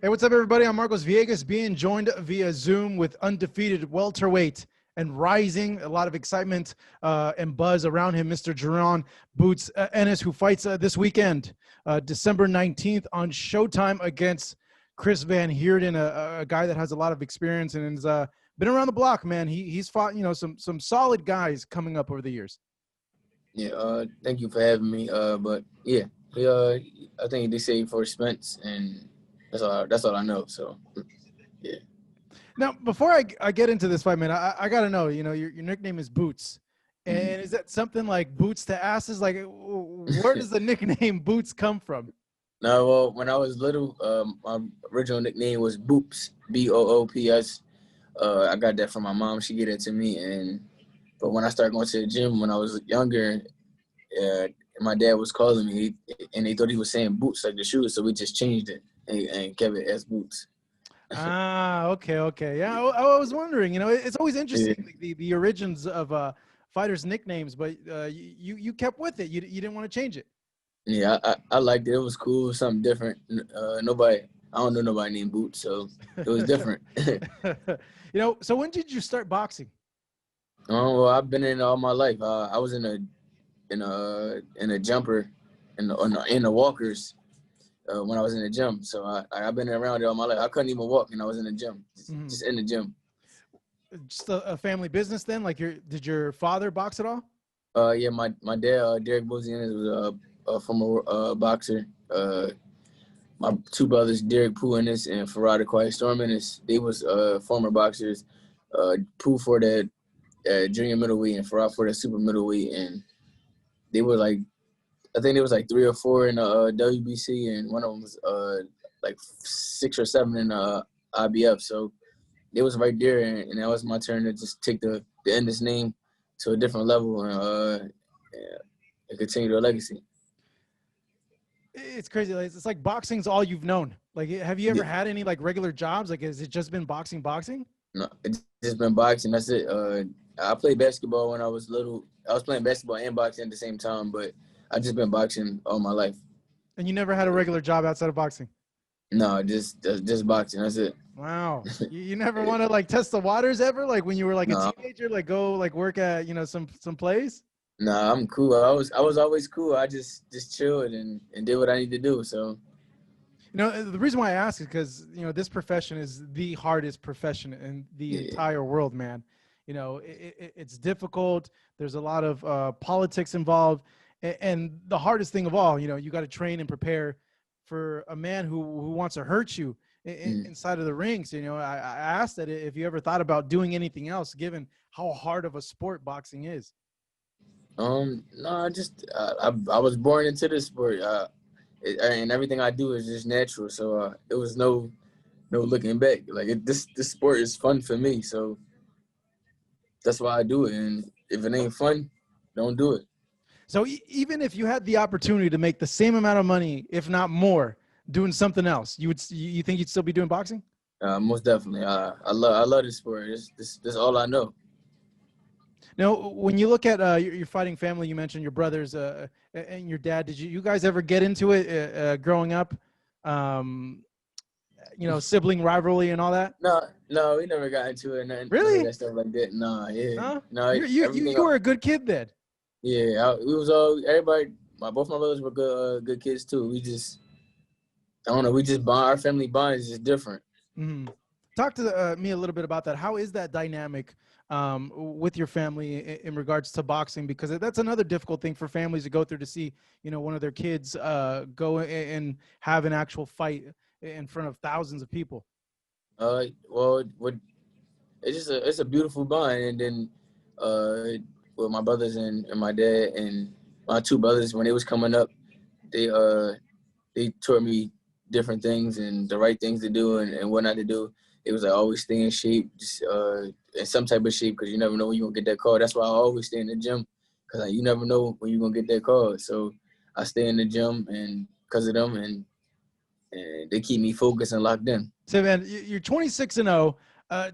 Hey, what's up, everybody? I'm Marcos Villegas, being joined via Zoom with Undisputed Welterweight and rising. A lot of excitement and buzz around him, Mr. Jaron Ennis, who fights this weekend, December 19th on Showtime against Chris Van Heerden, a guy that has a lot of experience and has been around the block, man. He's fought, some solid guys coming up over the years. Yeah, thank you for having me. But yeah, I think they say for expense, and that's all I know. So, yeah. Now, before I get into this fight, man, I got to know, your nickname is Boots. And is that something like boots to asses? Like, where does the nickname Boots come from? No, well, when I was little, my original nickname was Boops, Boops. I got that from my mom. She gave it to me, but when I started going to the gym when I was younger, my dad was calling me, and they thought he was saying boots like the shoes, so we just changed it and kept it as Boots. Okay. Yeah, I was wondering. It's always interesting, Yeah. like the origins of fighters' nicknames, but you kept with it. You didn't want to change it. Yeah, I liked it. It was cool, something different. I don't know nobody named Boots, so it was different. So when did you start boxing? Well, I've been in it all my life. I was in a jumper, in the walkers when I was in the gym. So I've been around it all my life. I couldn't even walk, and I was in the gym, just in the gym. Just a family business then? Like, did your father box at all? Yeah, my dad, Derek Bozian, was a former boxer. My two brothers, Derek Pooh Ennis and Farad Quiet Storm Ennis, they was former boxers. Pooh for that junior middleweight and Farad for the super middleweight, and they were like, I think there was like 3 or 4 in the WBC, and one of them was like 6 or 7 in the IBF. So it was right there, and that was my turn to just take the Ennis name to a different level and continue their legacy. It's crazy. Like, it's like boxing's all you've known. Like, have you ever had any like regular jobs? Like, has it just been boxing? No, it's just been boxing. That's it. I played basketball when I was little. I was playing basketball and boxing at the same time, but I just been boxing all my life. And you never had a regular job outside of boxing? No, just boxing. That's it. Wow. You never want to like test the waters ever? Like when you were like a No, teenager, like go like work at, some place? nah, I'm cool. I was always cool. I just chilled and did what I need to do. So, The reason why I ask is because, this profession is the hardest profession in the entire world, man. It's difficult. There's a lot of politics involved. And the hardest thing of all, you got to train and prepare for a man who wants to hurt you inside of the rings. I asked that if you ever thought about doing anything else, given how hard of a sport boxing is. no, I was born into this sport, and everything I do is just natural. So it was no looking back. Like this sport is fun for me, so that's why I do it. And if it ain't fun, don't do it. So even if you had the opportunity to make the same amount of money, if not more, doing something else, you think you'd still be doing boxing? Most definitely. I love this sport. This all I know. Now, when you look at your fighting family, you mentioned your brothers and your dad. Did you guys ever get into it growing up? Sibling rivalry and all that? No, we never got into it. Nothing, Really? that stuff like that. Nah, yeah. Huh? No, You were a good kid then. Yeah, we was all everybody. Both my brothers were good kids too. I don't know. We just bond. Our family bond is just different. Mm-hmm. Talk to me a little bit about that. How is that dynamic with your family in regards to boxing? Because that's another difficult thing for families to go through, to see, one of their kids go and have an actual fight in front of thousands of people. Well, it's a beautiful bond, and then with my brothers and my dad and my two brothers, when they was coming up, they taught me different things and the right things to do and what not to do. It was like always stay in shape, just in some type of shape, because you never know when you're gonna get that call. That's why I always stay in the gym, because you never know when you're gonna get that call. So I stay in the gym, and because of them, and they keep me focused and locked in. So, man, you're 26-0,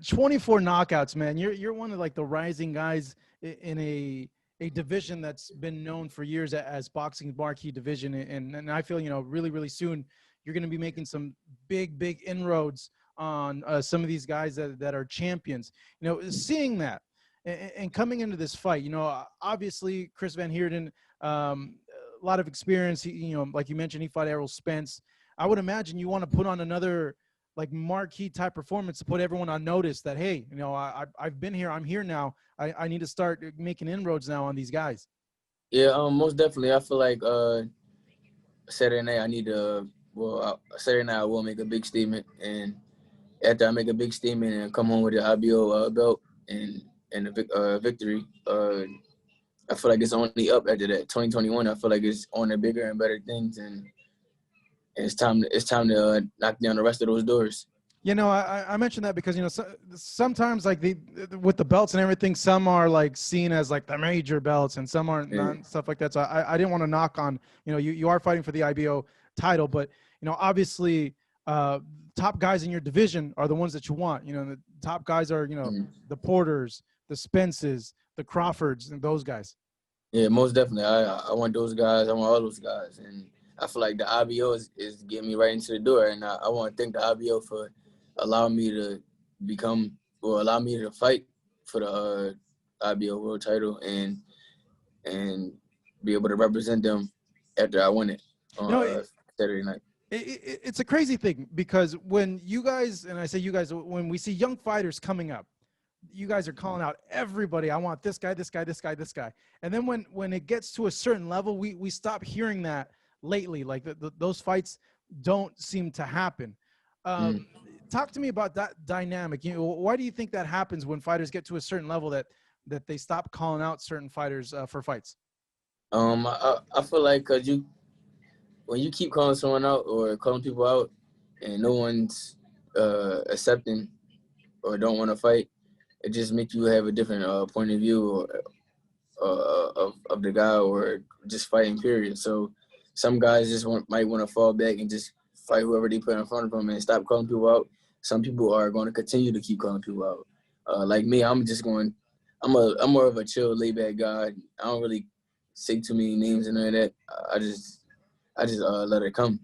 24 knockouts, man. You're one of like the rising guys in a division that's been known for years as boxing's marquee division, and I feel really, really soon you're going to be making some big inroads on some of these guys that are champions. You know, seeing that and coming into this fight, you know, obviously Chris Van Heerden, a lot of experience. He, you know, like you mentioned, he fought Errol Spence. I would imagine you want to put on another like marquee type performance to put everyone on notice that, hey, you know, I've been here, I'm here now. I need to start making inroads now on these guys. Yeah, most definitely. I feel like Saturday night I need to. Saturday night I will make a big statement, and after I make a big statement and come home with the IBO belt and the victory, I feel like it's only up after that. 2021, I feel like it's on to bigger and better things, and it's time to knock down the rest of those doors. You know, I mentioned that because, you know, sometimes like with the belts and everything, some are like seen as like the major belts and some aren't, not, stuff like that. So I didn't want to knock on, you know, you are fighting for the IBO title, but, you know, obviously top guys in your division are the ones that you want. You know, the top guys are, you know, the Porters, the Spences, the Crawfords, and those guys. Yeah, most definitely. I want those guys. I want all those guys. And I feel like the IBO is getting me right into the door. And I want to thank the IBO for allowing me to allow me to fight for the IBO world title and be able to represent them after I win it on Saturday night. It's a crazy thing because when you guys, and I say you guys, when we see young fighters coming up, you guys are calling out everybody. I want this guy, this guy, this guy, this guy. And then when it gets to a certain level, we stop hearing that lately. Like those fights don't seem to happen. Talk to me about that dynamic. You know, why do you think that happens when fighters get to a certain level that they stop calling out certain fighters for fights? I feel like when you keep calling someone out or calling people out and no one's accepting or don't want to fight, it just makes you have a different point of view of the guy or just fighting, period. So some guys just might want to fall back and just fight whoever they put in front of them and stop calling people out. Some people are going to continue to keep calling people out. Like me, I'm more of a chill, laid back guy. I don't really say too many names and all of that. I just let it come.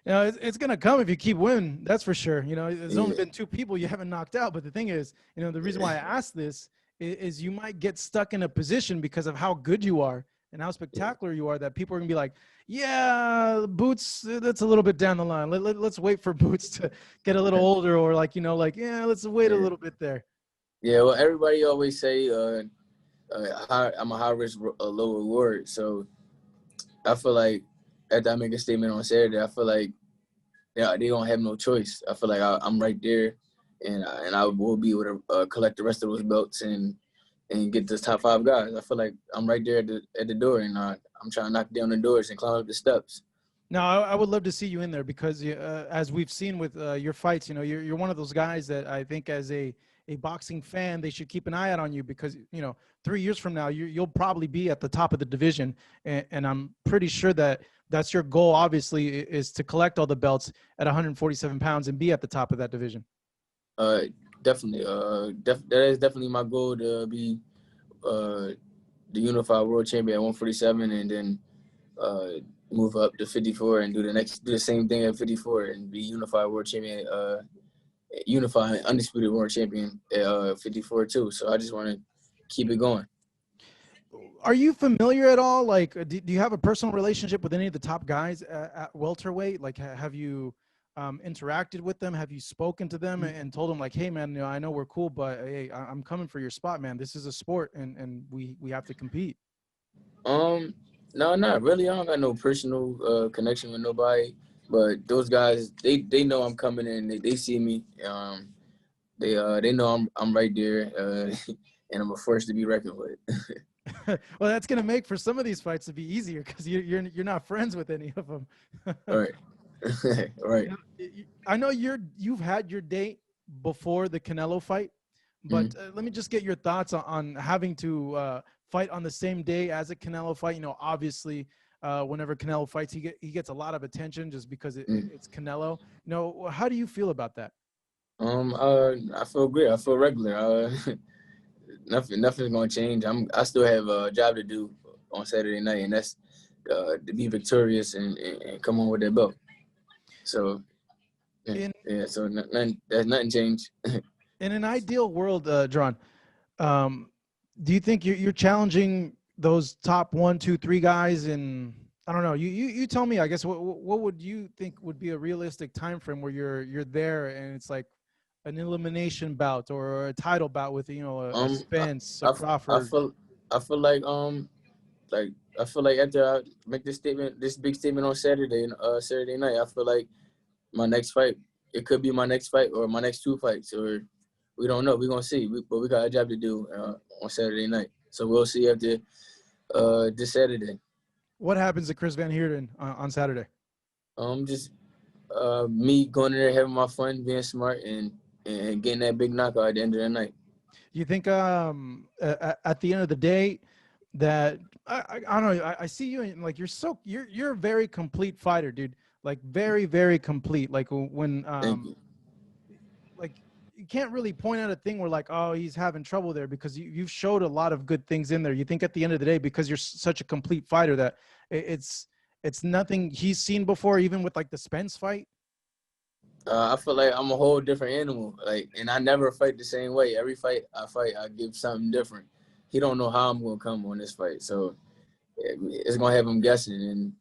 You know, it's going to come if you keep winning. That's for sure. You know, there's only been 2 people you haven't knocked out. But the thing is, you know, the reason why I ask this is you might get stuck in a position because of how good you are and how spectacular you are that people are going to be like, yeah, Boots, that's a little bit down the line. Let's wait for Boots to get a little older, or like, you know, like, yeah, let's wait a little bit there. Yeah, well, everybody always say I'm a high risk, low reward. So I feel like after I make a statement on Saturday, I feel like they don't have no choice. I feel like I'm right there, and I will be able to collect the rest of those belts and get the top 5 guys. I feel like I'm right there at the door, and I'm trying to knock down the doors and climb up the steps. No, I would love to see you in there because as we've seen with your fights, you know, you're one of those guys that I think as a boxing fan, they should keep an eye out on you because, you know, 3 years from now, you'll probably be at the top of the division. And I'm pretty sure that's your goal, obviously, is to collect all the belts at 147 pounds and be at the top of that division. Definitely. That is definitely my goal, to be the unified world champion at 147 and then move up to 54 and do the same thing at 54 and be unified world champion, unified undisputed world champion at 54 too. So I just want to keep it going. Are you familiar at all? Like, do you have a personal relationship with any of the top guys at welterweight? Like, have you interacted with them? Have you spoken to them and told them like, hey man, you know, I know we're cool, but hey, I'm coming for your spot, man. This is a sport and we have to compete. No, not really. I don't got no personal connection with nobody, but those guys, they know I'm coming in. They see me. They know I'm right there, and I'm a force to be reckoned with. Well, that's gonna make for some of these fights to be easier because you're not friends with any of them. Right. Right. You know, I know you've had your date before the Canelo fight, but let me just get your thoughts on having to fight on the same day as a Canelo fight. You know, obviously, whenever Canelo fights, he gets a lot of attention just because it's Canelo. You know, how do you feel about that? I feel great. I feel regular. Nothing's gonna change. I still have a job to do on Saturday night, and that's to be victorious and come on with that belt. So In so nothing changed. in an ideal world, Jaron, do you think you're challenging those top 1, 2, 3 guys? And I don't know. You tell me. I guess what would you think would be a realistic time frame where you're there and it's like an elimination bout or a title bout with a Spence, a Crawford? I feel like I feel like after I make this big statement on Saturday night, I feel like my next fight, it could be my next fight or my next 2 fights, or we don't know. We're gonna see. But we got a job to do on Saturday night, so we'll see after this Saturday. What happens to Chris Van Heerden on Saturday? Just me going in there having my fun, being smart, and getting that big knockout at the end of the night. You think at the end of the day that I don't know, I see you and like you're a very complete fighter, dude. Like very, very complete. Like when like you can't really point out a thing where like, oh, he's having trouble there, because you've showed a lot of good things in there. You think at the end of the day, because you're such a complete fighter, that it's nothing he's seen before, even with like the Spence fight? I feel like I'm a whole different animal. Like, and I never fight the same way. Every fight, I give something different. He don't know how I'm gonna come on this fight, so it's gonna have him guessing, and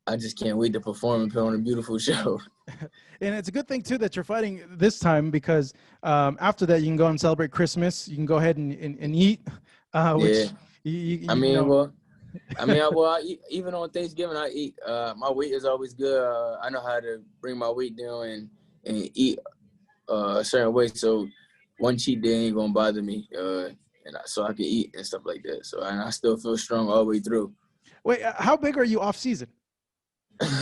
I just can't wait to perform and put on a beautiful show. And it's a good thing too that you're fighting this time, because after that you can go and celebrate Christmas. You can go ahead and eat. Which I mean, I eat, even on Thanksgiving I eat. My weight is always good. I know how to bring my weight down and eat a certain way. So one cheat day ain't gonna bother me. So I can eat and stuff like that. So and I still feel strong all the way through. Wait, how big are you off season? Man.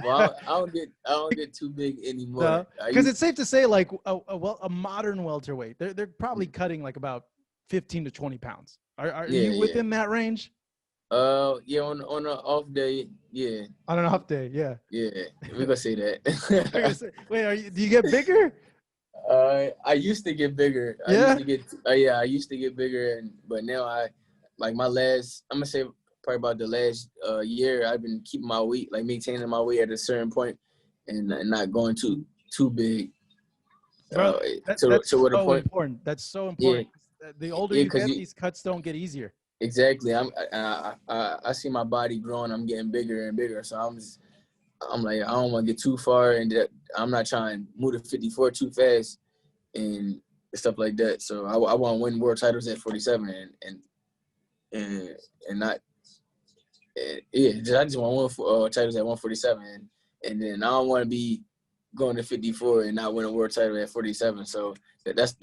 Well, I don't get too big anymore. Because it's safe to say, like a modern welterweight, they're probably cutting like about 15 to 20 pounds. Are you within that range? Yeah, on an off day, yeah. On an off day, yeah. Yeah, we're gonna say that. Wait, do you get bigger? I used to get bigger. Yeah? I used to get bigger, but now I'm gonna say probably about the last year, I've been keeping my weight, like maintaining my weight at a certain point, and not going too big. Bro, that's so important. That's so important. Yeah. The older you get, these cuts don't get easier. Exactly. I see my body growing. I'm getting bigger and bigger. So I'm like, I don't want to get too far, and I'm not trying to move to 54 too fast and stuff like that. So I want to win world titles at 47 and not. I just want to win titles at 147, and then I don't want to be going to 54 and not win a world title at 47. So that's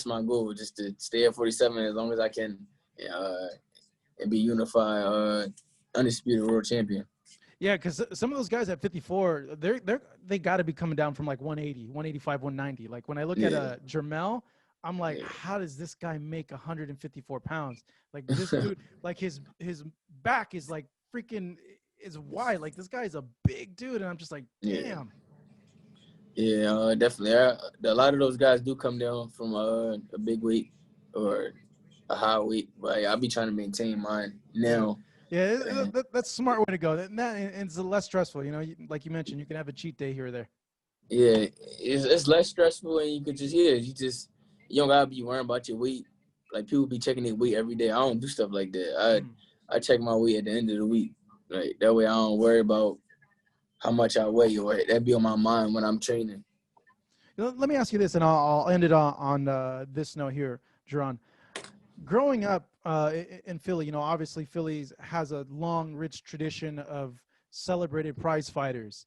my goal, just to stay at 47 as long as I can, and be unified, undisputed world champion. Yeah, because some of those guys at 54, they got to be coming down from like 180, 185, 190. Like when I look at Jermell, I'm like, how does this guy make 154 pounds? Like this dude, like his back is like freaking is wide. Like this guy's a big dude, and I'm just like, damn. Yeah, definitely. A lot of those guys do come down from a big weight or a high weight, but I'll be trying to maintain mine now. Yeah, that's a smart way to go. And it's less stressful. Like you mentioned, you can have a cheat day here or there. Yeah, it's less stressful, and you could you don't gotta be worrying about your weight. Like people be checking their weight every day. I don't do stuff like that. I check my weight at the end of the week. Like that way I don't worry about how much I weigh, or that be on my mind when I'm training. Let me ask you this, and I'll end it on this note here, Jaron. Growing up in Philly, obviously Philly has a long, rich tradition of celebrated prize fighters.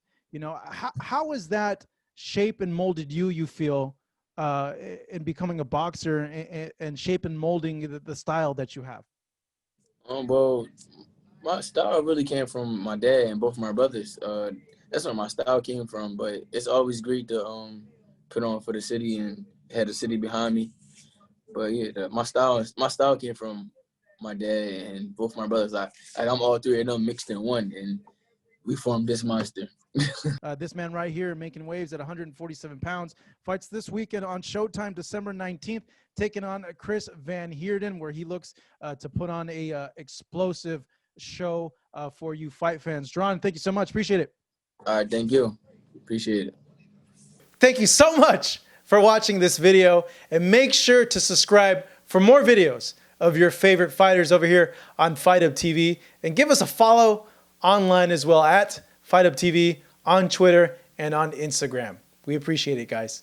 How has that shaped and molded you feel, in becoming a boxer and shape and molding the style that you have? Well, my style really came from my dad and both my brothers. That's where my style came from. But it's always great to put on for the city and had the city behind me. But yeah, my style came from my dad and both my brothers. I'm all three of them mixed in one, and we formed this monster. This man right here making waves at 147 pounds fights this weekend on Showtime, December 19th, taking on Chris Van Heerden, where he looks to put on a explosive show for you fight fans. Jaron, thank you so much. Appreciate it. All right, thank you. Appreciate it. Thank you so much for watching this video, and make sure to subscribe for more videos of your favorite fighters over here on Fight Up TV, and give us a follow online as well at Fight Up TV on Twitter and on Instagram. We appreciate it, guys.